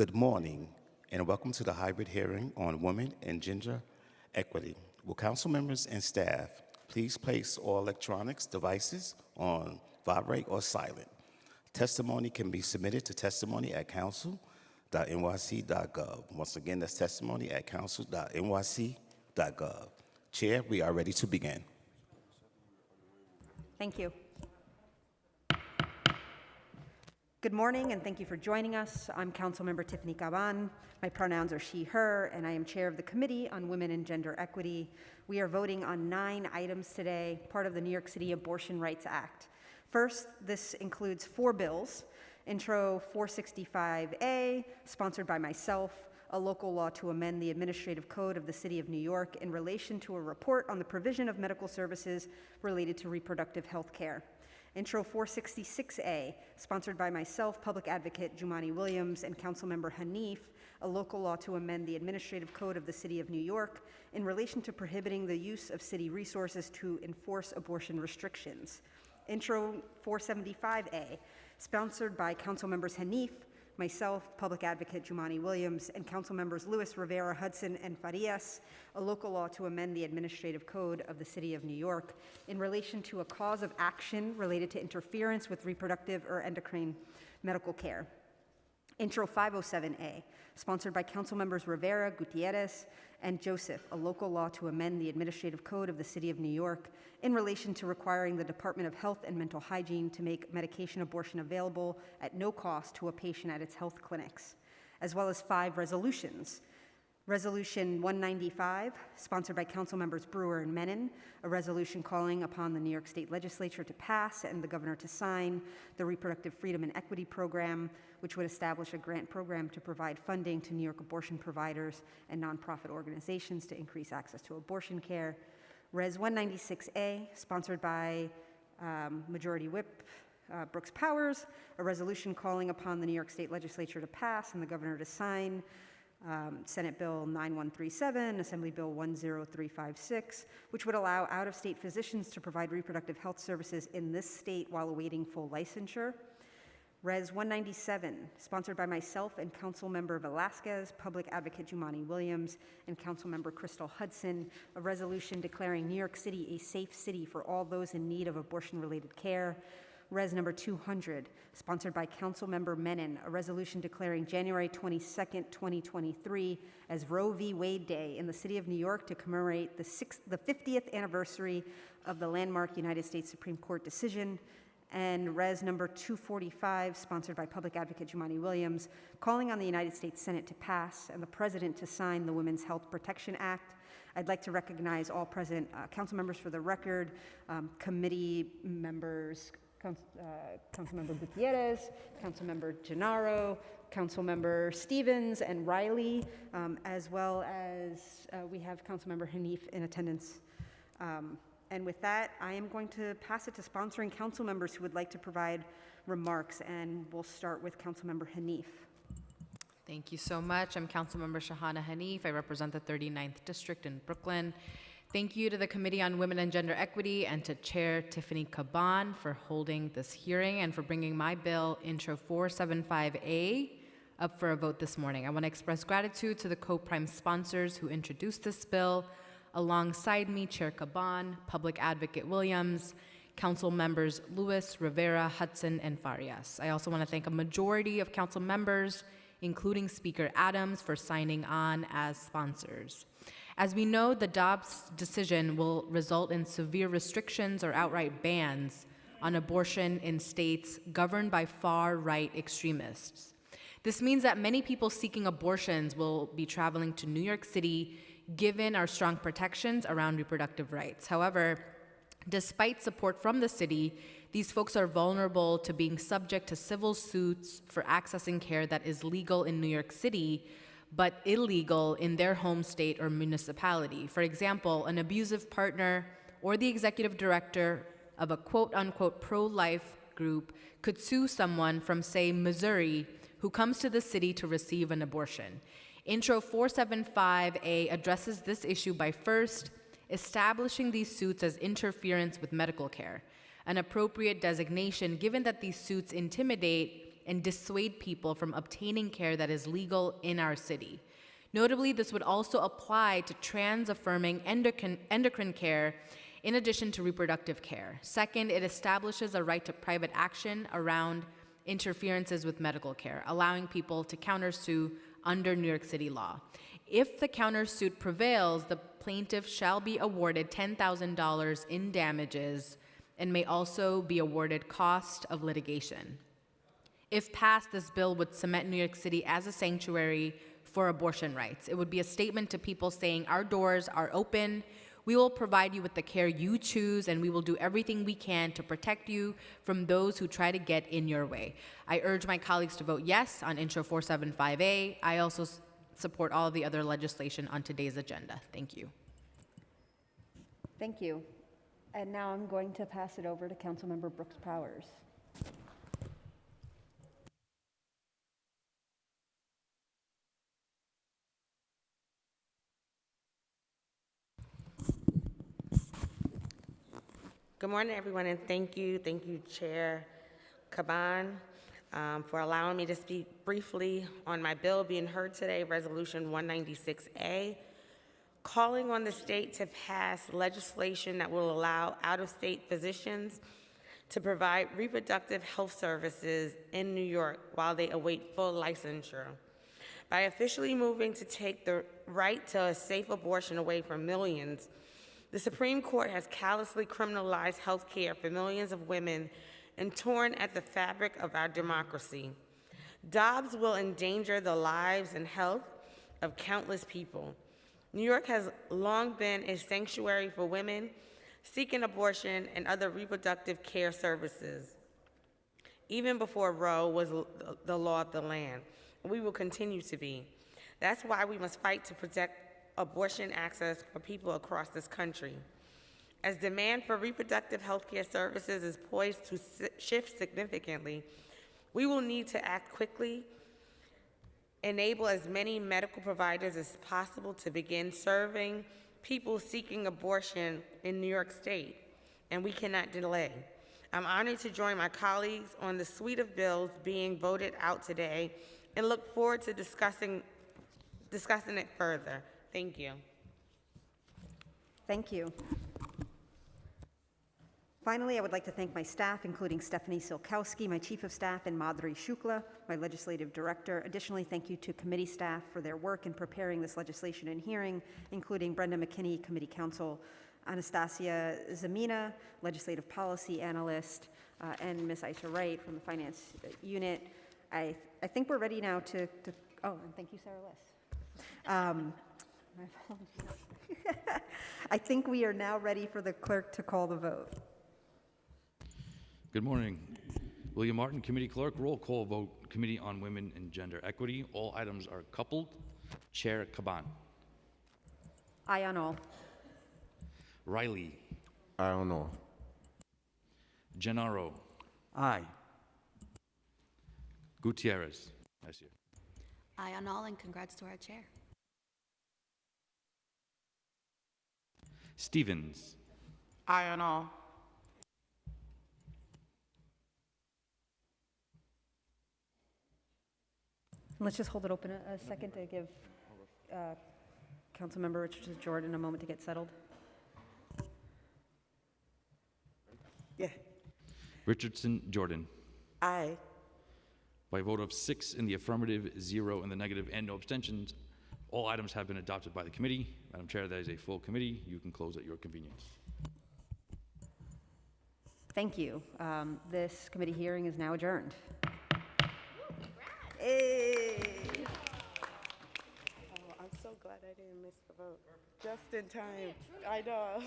Good morning, and welcome to the hybrid hearing on women and gender equity. Will council members and staff please place all electronics devices on vibrate or silent? Testimony can be submitted to testimony@council.nyc.gov. Once again, that's testimony@council.nyc.gov. Chair, we are ready to begin. Thank you. Good morning, and thank you for joining us. I'm Councilmember Tiffany Caban. My pronouns are she, her, and I am chair of the Committee on Women and Gender Equity. We are voting on 9 items today, part of the New York City Abortion Rights Act. First, this includes 4 bills. Intro 465A, sponsored by myself, a local law to amend the Administrative Code of the City of New York in relation to a report on the provision of medical services related to reproductive health care. Intro 466A, sponsored by myself, Public Advocate Jumaane Williams, and Councilmember Hanif, a local law to amend the Administrative Code of the City of New York in relation to prohibiting the use of city resources to enforce abortion restrictions. Intro 475A, sponsored by Councilmembers Hanif, myself, Public Advocate Jumaane Williams, and Councilmembers Lewis, Rivera, Hudson, and Farias, a local law to amend the Administrative Code of the City of New York in relation to a cause of action related to interference with reproductive or endocrine medical care. Intro 507A, sponsored by Councilmembers Rivera, Gutierrez, and Joseph, a local law to amend the Administrative Code of the City of New York in relation to requiring the Department of Health and Mental Hygiene to make medication abortion available at no cost to a patient at its health clinics, as well as 5 resolutions. Resolution 195, sponsored by Councilmembers Brewer and Menon, a resolution calling upon the New York State Legislature to pass and the Governor to sign the Reproductive Freedom and Equity Program, which would establish a grant program to provide funding to New York abortion providers and nonprofit organizations to increase access to abortion care. Res 196A, sponsored by Majority Whip Brooks Powers, a resolution calling upon the New York State Legislature to pass and the Governor to sign Senate Bill 9137, Assembly Bill 10356, which would allow out-of-state physicians to provide reproductive health services in this state while awaiting full licensure. Res 197, sponsored by myself and Councilmember Velasquez, Public Advocate Jumaane Williams, and Councilmember Crystal Hudson, a resolution declaring New York City a safe city for all those in need of abortion-related care. Res number 200, sponsored by Councilmember Menon, a resolution declaring January 22nd, 2023 as Roe v. Wade Day in the City of New York to commemorate the 50th anniversary of the landmark United States Supreme Court decision. And Res number 245, sponsored by Public Advocate Jumaane Williams, calling on the United States Senate to pass and the President to sign the Women's Health Protection Act. I'd like to recognize all present council members for the record, committee members, Councilmember Gutierrez, Councilmember Gennaro, Councilmember Stevens and Riley, as well as we have Councilmember Hanif in attendance. And with that, I am going to pass it to sponsoring council members who would like to provide remarks, and we'll start with Councilmember Hanif. Thank you so much. I'm Councilmember Shahana Hanif. I represent the 39th District in Brooklyn. Thank you to the Committee on Women and Gender Equity and to Chair Tiffany Caban for holding this hearing and for bringing my bill, Intro 475A, up for a vote this morning. I want to express gratitude to the co-prime sponsors who introduced this bill. Alongside me, Chair Caban, Public Advocate Williams, Council members Lewis, Rivera, Hudson, and Farias. I also want to thank a majority of council members, including Speaker Adams, for signing on as sponsors. As we know, the Dobbs decision will result in severe restrictions or outright bans on abortion in states governed by far-right extremists. This means that many people seeking abortions will be traveling to New York City, given our strong protections around reproductive rights. However, despite support from the city, these folks are vulnerable to being subject to civil suits for accessing care that is legal in New York City, but illegal in their home state or municipality. For example, an abusive partner or the executive director of a quote-unquote pro-life group could sue someone from, say, Missouri, who comes to the city to receive an abortion. Intro 475A addresses this issue by first establishing these suits as interference with medical care, an appropriate designation given that these suits intimidate and dissuade people from obtaining care that is legal in our city. Notably, this would also apply to trans-affirming endocrine care in addition to reproductive care. Second, it establishes a right to private action around interferences with medical care, allowing people to countersue under New York City law. If the countersuit prevails, the plaintiff shall be awarded $10,000 in damages and may also be awarded cost of litigation. If passed, this bill would cement New York City as a sanctuary for abortion rights. It would be a statement to people saying, our doors are open, we will provide you with the care you choose, and we will do everything we can to protect you from those who try to get in your way. I urge my colleagues to vote yes on Intro 475A. I also support all of the other legislation on today's agenda. Thank you. Thank you. And now I'm going to pass it over to Councilmember Brooks Powers. Good morning, everyone, and thank you, Chair Caban, for allowing me to speak briefly on my bill being heard today, Resolution 196A, calling on the state to pass legislation that will allow out-of-state physicians to provide reproductive health services in New York while they await full licensure. By officially moving to take the right to a safe abortion away from millions, the Supreme Court has callously criminalized health care for millions of women and torn at the fabric of our democracy. Dobbs will endanger the lives and health of countless people. New York has long been a sanctuary for women seeking abortion and other reproductive care services, even before Roe was the law of the land. We will continue to be. That's why we must fight to protect abortion access for people across this country. As demand for reproductive health care services is poised to shift significantly, we will need to act quickly, enable as many medical providers as possible to begin serving people seeking abortion in New York State, and we cannot delay. I'm honored to join my colleagues on the suite of bills being voted out today and look forward to discussing it further. Thank you. Thank you. Finally, I would like to thank my staff, including Stephanie Silkowski, my Chief of Staff, and Madhuri Shukla, my Legislative Director. Additionally, thank you to committee staff for their work in preparing this legislation and hearing, including Brenda McKinney, Committee Counsel, Anastasia Zamina, Legislative Policy Analyst, and Ms. Aisha Wright from the Finance Unit. I think we're ready now to oh, and thank you, Sarah Liss. My apologies. I think we are now ready for the clerk to call the vote. Good morning. William Martin, Committee Clerk. Roll call vote, Committee on Women and Gender Equity. All items are coupled. Chair Caban. Aye on all. Riley. Aye on all. Gennaro. Aye. Gutierrez. Nice year. Aye on all, and congrats to our chair. Stevens. Aye on all. Let's just hold it open a second to give Councilmember Richardson Jordan a moment to get settled. Yeah. Richardson Jordan. Aye. By a vote of 6 in the affirmative, 0 in the negative, and no abstentions, all items have been adopted by the committee. Madam Chair, that is a full committee. You can close at your convenience. Thank you. This committee hearing is now adjourned. Hey. Oh, I'm so glad I didn't miss the vote. Just in time. I know.